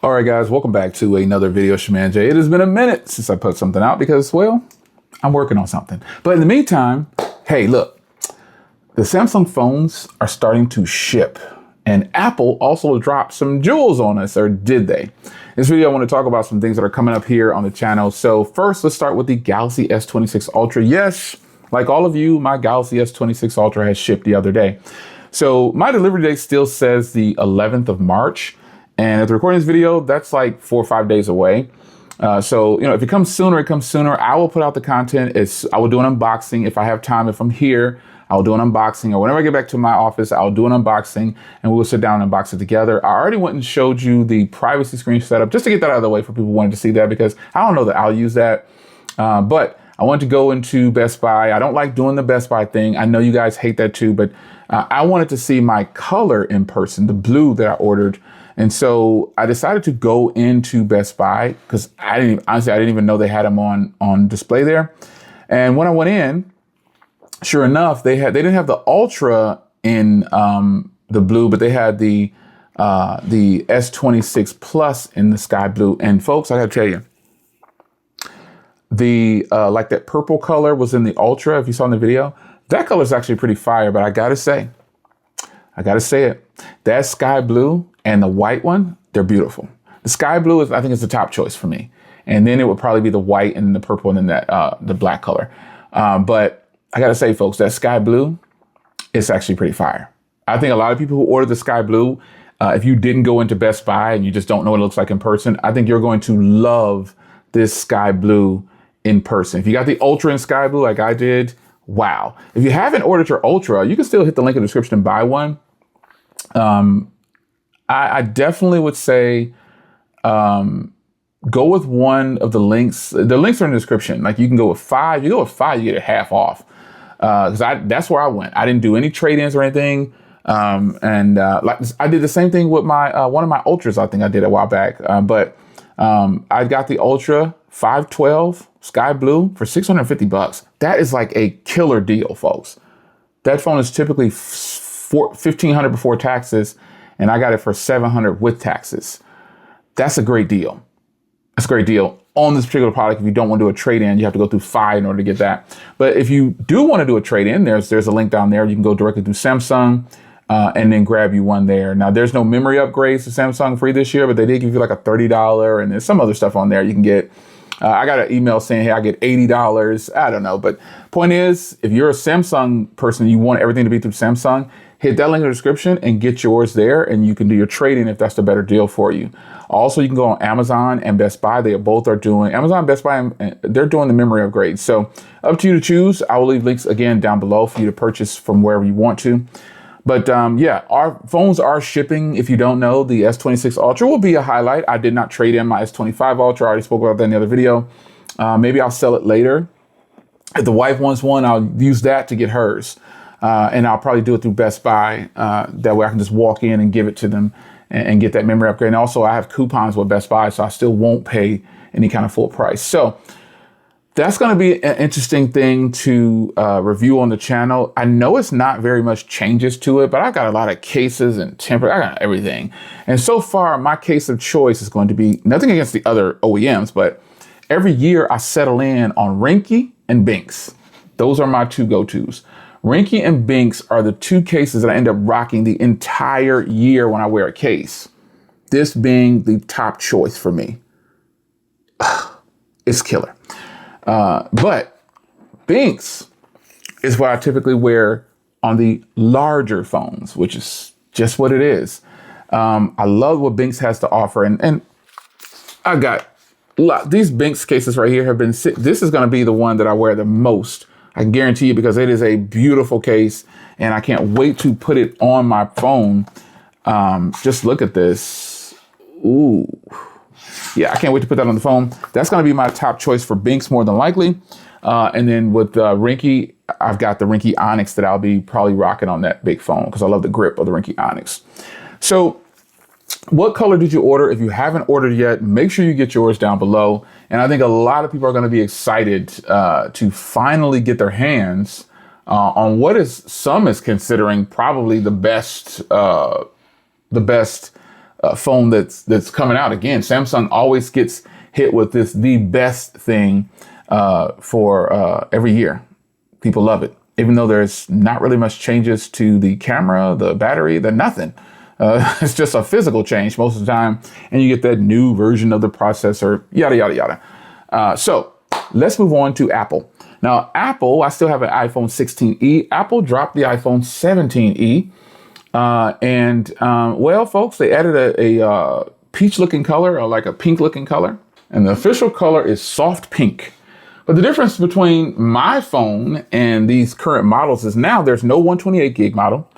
All right, guys, welcome back to another video, Shaman J. It has been a minute since I put something out because, well, I'm working on something. But in the meantime, hey, look, the Samsung phones are starting to ship, and Apple also dropped some jewels on us, or did they? In this video, I want to talk about some things that are coming up here on the channel. So first, let's start with the Galaxy S26 Ultra. Yes, like all of you, my Galaxy S26 Ultra has shipped the other day. So my delivery date still says the 11th of March. And at the recording this video, that's like 4 or 5 days away. So, if it comes sooner, it comes sooner. I will put out the content. I will do an unboxing if I have time. If I'm here, I'll do an unboxing, or whenever I get back to my office, I'll do an unboxing and we'll sit down and unbox it together. I already went and showed you the privacy screen setup just to get that out of the way for people who wanted to see that, because I don't know that I'll use that. But I wanted to go into Best Buy. I don't like doing the Best Buy thing. I know you guys hate that too, but I wanted to see my color in person, the blue that I ordered. And so I decided to go into Best Buy because I didn't even know they had them on display there. And when I went in, sure enough, they didn't have the Ultra in the blue, but they had the S26 Plus in the sky blue. And folks, I gotta tell you, like that purple color was in the Ultra. If you saw in the video, that color is actually pretty fire. But I gotta say it, that sky blue and the white one, they're beautiful. The sky blue I think is the top choice for me. And then it would probably be the white and the purple and then the black color. But I gotta say, folks, that sky blue, it's actually pretty fire. I think a lot of people who ordered the sky blue, if you didn't go into Best Buy and you just don't know what it looks like in person, I think you're going to love this sky blue in person. If you got the Ultra in sky blue like I did, wow. If you haven't ordered your Ultra, you can still hit the link in the description and buy one. I definitely would say go with one of the links. The links are in the description. Like, you can go with 5. You go with 5, you get it half off. Because that's where I went. I didn't do any trade-ins or anything. Like I did the same thing with my one of my Ultras. I think I did a while back. But I got the Ultra 512 sky blue for $650. That is like a killer deal, folks. That phone is typically $1,500 before taxes, and I got it for $700 with taxes. That's a great deal. That's a great deal on this particular product. If you don't want to do a trade-in, you have to go through 5 in order to get that. But if you do want to do a trade-in, there's a link down there. You can go directly through Samsung and then grab you one there. Now, there's no memory upgrades to Samsung free this year, but they did give you like a $30, and there's some other stuff on there you can get. I got an email saying, hey, I get $80. I don't know. But point is, if you're a Samsung person, you want everything to be through Samsung, hit that link in the description and get yours there, and you can do your trading if that's the better deal for you. Also, you can go on Amazon and Best Buy. They both are doing, Amazon, Best Buy, and they're doing the memory upgrades. So up to you to choose. I will leave links again down below for you to purchase from wherever you want to. But yeah, our phones are shipping. If you don't know, the S26 Ultra will be a highlight. I did not trade in my S25 Ultra. I already spoke about that in the other video. Maybe I'll sell it later. If the wife wants one, I'll use that to get hers. And I'll probably do it through Best Buy. That way I can just walk in and give it to them and get that memory upgrade. And also I have coupons with Best Buy, so I still won't pay any kind of full price. So that's going to be an interesting thing to review on the channel. I know it's not very much changes to it, but I got a lot of cases and temper. I got everything. And so far, my case of choice is going to be nothing against the other OEMs, but every year I settle in on Rinky and Binks. Those are my 2 go-tos. Rinky and Binks are the 2 cases that I end up rocking the entire year when I wear a case. This being the top choice for me. It's killer. But Binks is what I typically wear on the larger phones, which is just what it is. I love what Binks has to offer. And I got these Binks cases right here have been, this is going to be the one that I wear the most. I can guarantee you, because it is a beautiful case and I can't wait to put it on my phone. Just look at this. Ooh. Yeah, I can't wait to put that on the phone. That's going to be my top choice for Binks more than likely. And then with Rinky, I've got the Rinky Onyx that I'll be probably rocking on that big phone because I love the grip of the Rinky Onyx. So what color did you order? If you haven't ordered yet, make sure you get yours down below. And I think a lot of people are going to be excited to finally get their hands on what some is considering probably the best phone that's coming out. Again, Samsung always gets hit with the best thing for every year. People love it, even though there's not really much changes to the camera, the battery, nothing. It's just a physical change most of the time, and you get that new version of the processor, yada, yada, yada. So let's move on to Apple. Now, Apple, I still have an iPhone 16e. Apple dropped the iPhone 17e. Well, folks, they added a peach-looking color, or like a pink-looking color. And the official color is soft pink. But the difference between my phone and these current models is now there's no 128 gig model.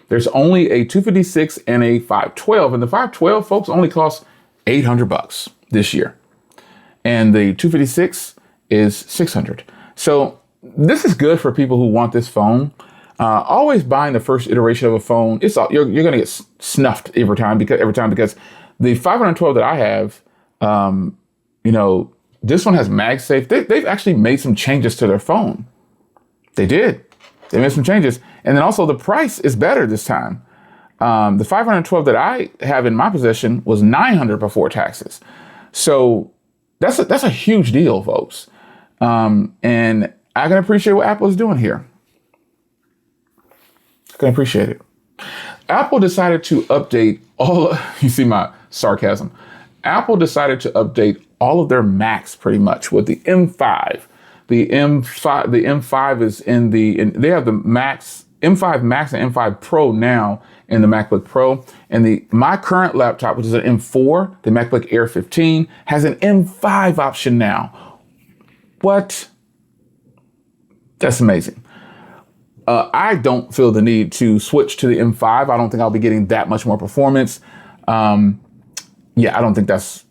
There's only a 256 and a 512. And the 512, folks, only costs $800 this year. And the 256 is $600. So this is good for people who want this phone. Always buying the first iteration of a phone, you're going to get snuffed every time because the 512 that I have, this one has MagSafe. They've actually made some changes to their phone. They did. They made some changes. And then also the price is better this time. The 512 that I have in my possession was $900 before taxes. So that's a huge deal, folks. And I can appreciate what Apple is doing here. I can appreciate it. Apple decided to update you see my sarcasm. Apple decided to update all of their Macs pretty much with the M5. The M5 is they have the Max, M5 Max and M5 Pro now in the MacBook Pro. And my current laptop, which is an M4, the MacBook Air 15, has an M5 option now. What? That's amazing. I don't feel the need to switch to the M5. I don't think I'll be getting that much more performance. I don't think that's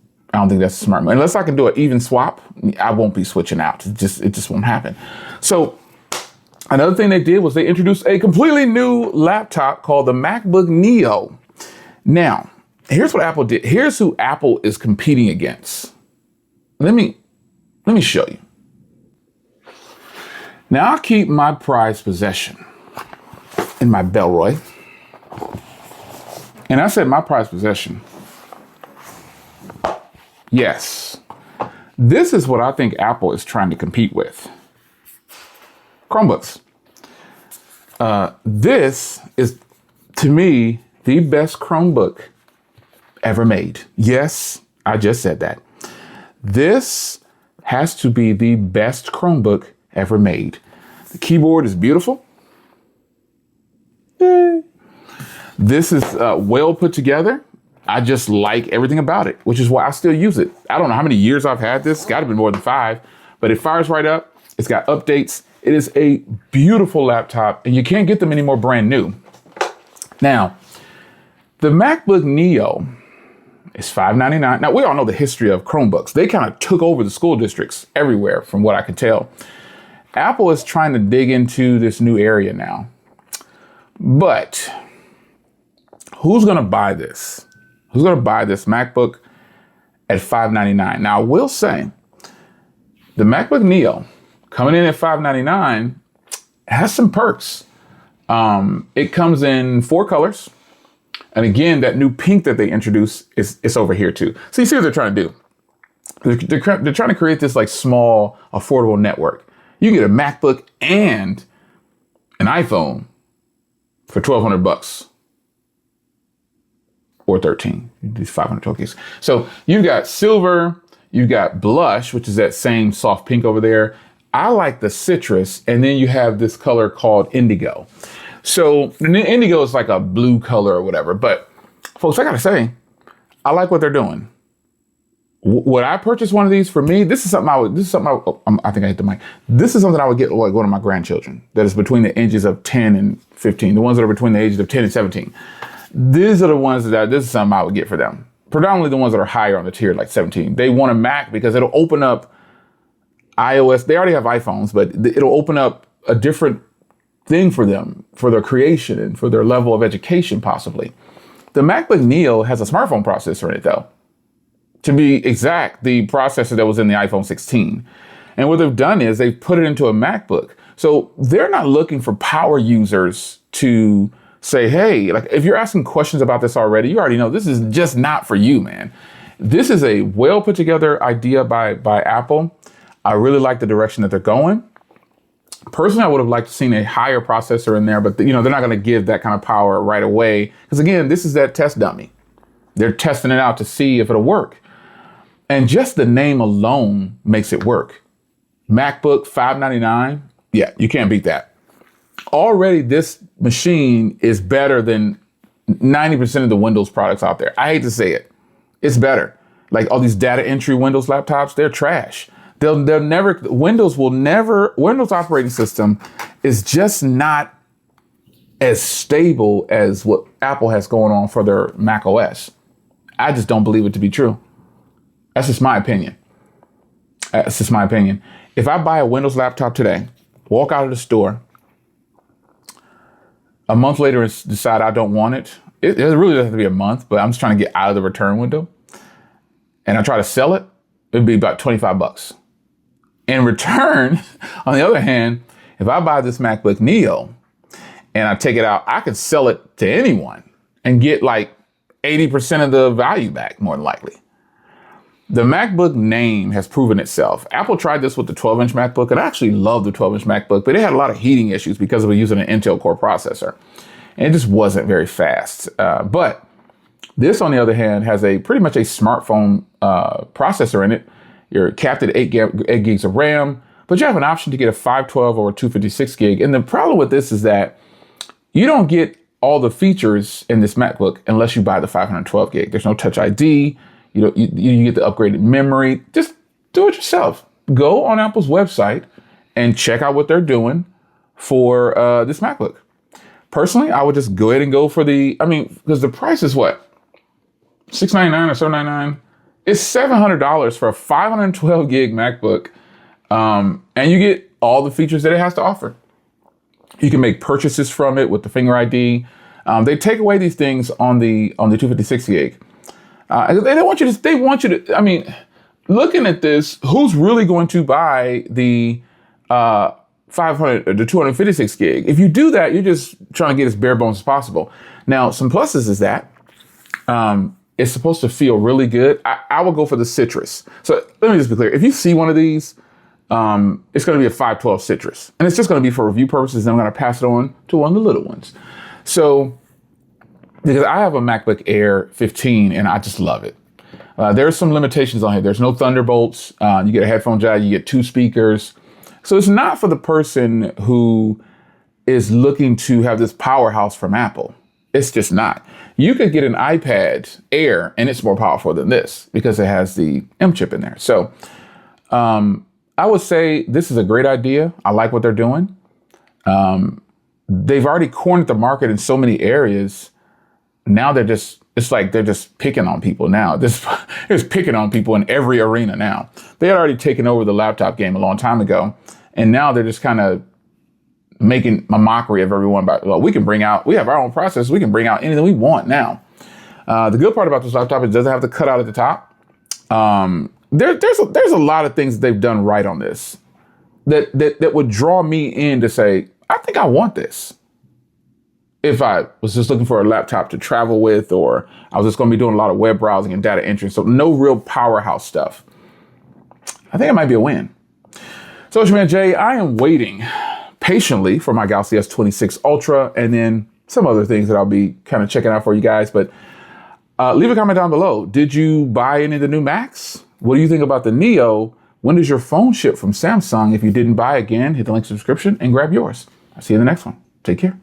smart. Unless I can do an even swap, I won't be switching out. It just won't happen. So another thing they did was they introduced a completely new laptop called the MacBook Neo. Now, here's what Apple did. Here's who Apple is competing against. Let me show you. Now I keep my prized possession in my Bellroy. And I said my prized possession. Yes. This is what I think Apple is trying to compete with. Chromebooks. This is, to me, the best Chromebook ever made. Yes, I just said that. This has to be the best Chromebook ever made. The keyboard is beautiful. Yay. This is well put together. I just like everything about it, which is why I still use it. I don't know how many years I've had this. It's got to be more than 5, but it fires right up. It's got updates. It is a beautiful laptop, and you can't get them anymore brand new. Now, the MacBook Neo is $599. Now, we all know the history of Chromebooks. They kind of took over the school districts everywhere, from what I can tell. Apple is trying to dig into this new area now. But who's going to buy this? Who's going to buy this MacBook at $599? Now, I will say the MacBook Neo coming in at $599 has some perks. It comes in 4 colors. And again, that new pink that they introduced is over here too. So you see what they're trying to do. They're trying to create this like small, affordable network. You get a MacBook and an iPhone for $1,200 or 13. These 512 gigs. So you've got silver, you've got blush, which is that same soft pink over there. I like the citrus, and then you have this color called indigo. So indigo is like a blue color or whatever. But folks, I gotta say, I like what they're doing. Would I purchase one of these for me? I think I hit the mic. This is something I would get like one of my grandchildren that is between the ages of 10 and 15, the ones that are between the ages of 10 and 17. These are the ones this is something I would get for them. Predominantly the ones that are higher on the tier, like 17. They want a Mac because it'll open up iOS. They already have iPhones, but it'll open up a different thing for them, for their creation and for their level of education, possibly. The MacBook Neo has a smartphone processor in it, though. To be exact, the processor that was in the iPhone 16. And what they've done is they've put it into a MacBook. So they're not looking for power users to say, hey, like if you're asking questions about this already, you already know this is just not for you, man. This is a well put together idea by Apple. I really like the direction that they're going. Personally, I would have liked to seen a higher processor in there, but they're not going to give that kind of power right away. Because again, this is that test dummy. They're testing it out to see if it'll work. And just the name alone makes it work. MacBook $599. Yeah, you can't beat that. Already this machine is better than 90% of the Windows products out there. I hate to say it. It's better. Like all these data entry Windows laptops, they're trash. They'll never, Windows operating system is just not as stable as what Apple has going on for their Mac OS. I just don't believe it to be true. That's just my opinion. If I buy a Windows laptop today, walk out of the store, a month later and decide I don't want it, it really doesn't have to be a month, but I'm just trying to get out of the return window, and I try to sell it, it'd be about $25. In return, on the other hand, if I buy this MacBook Neo and I take it out, I could sell it to anyone and get like 80% of the value back, more than likely. The MacBook name has proven itself. Apple tried this with the 12-inch MacBook, and I actually love the 12-inch MacBook, but it had a lot of heating issues because it was using an Intel Core processor, and it just wasn't very fast. But this, on the other hand, has pretty much a smartphone processor in it. You're capped at 8 gigs of RAM, but you have an option to get a 512 or a 256 gig. And the problem with this is that you don't get all the features in this MacBook unless you buy the 512 gig. There's no Touch ID. You get the upgraded memory. Just do it yourself. Go on Apple's website and check out what they're doing for this MacBook. Personally, I would just go ahead and go for because the price is what? $699 or $799? It's $700 for a 512 gig MacBook. And you get all the features that it has to offer. You can make purchases from it with the Finger ID. They take away these things on the 256 gig. They want you to, looking at this, who's really going to buy the 500 or the 256 gig? If you do that, you're just trying to get as bare bones as possible. Now, some pluses is that it's supposed to feel really good. I will go for the Citrus. So let me just be clear. If you see one of these, it's going to be a 512 Citrus. And it's just going to be for review purposes. And I'm going to pass it on to one of the little ones. So, because I have a MacBook Air 15 and I just love it. There's some limitations on here. There's no Thunderbolts. You get a headphone jack. You get 2 speakers. So it's not for the person who is looking to have this powerhouse from Apple. It's just not. You could get an iPad Air and it's more powerful than this because it has the M chip in there. So I would say this is a great idea. I like what they're doing. They've already cornered the market in so many areas. Now they're just picking on people now. They're just picking on people in every arena now. They had already taken over the laptop game a long time ago. And now they're just kind of making a mockery of everyone about, well, we have our own process. We can bring out anything we want now. The good part about this laptop is it doesn't have the cutout at the top. There's a lot of things that they've done right on this that would draw me in to say, I think I want this. If I was just looking for a laptop to travel with, or I was just going to be doing a lot of web browsing and data entry, so no real powerhouse stuff, I think it might be a win. So, it's your man Jay. I am waiting patiently for my Galaxy S26 Ultra, and then some other things that I'll be kind of checking out for you guys. But leave a comment down below. Did you buy any of the new Macs? What do you think about the Neo? When does your phone ship from Samsung? If you didn't buy, again, hit the link in the description and grab yours. I'll see you in the next one. Take care.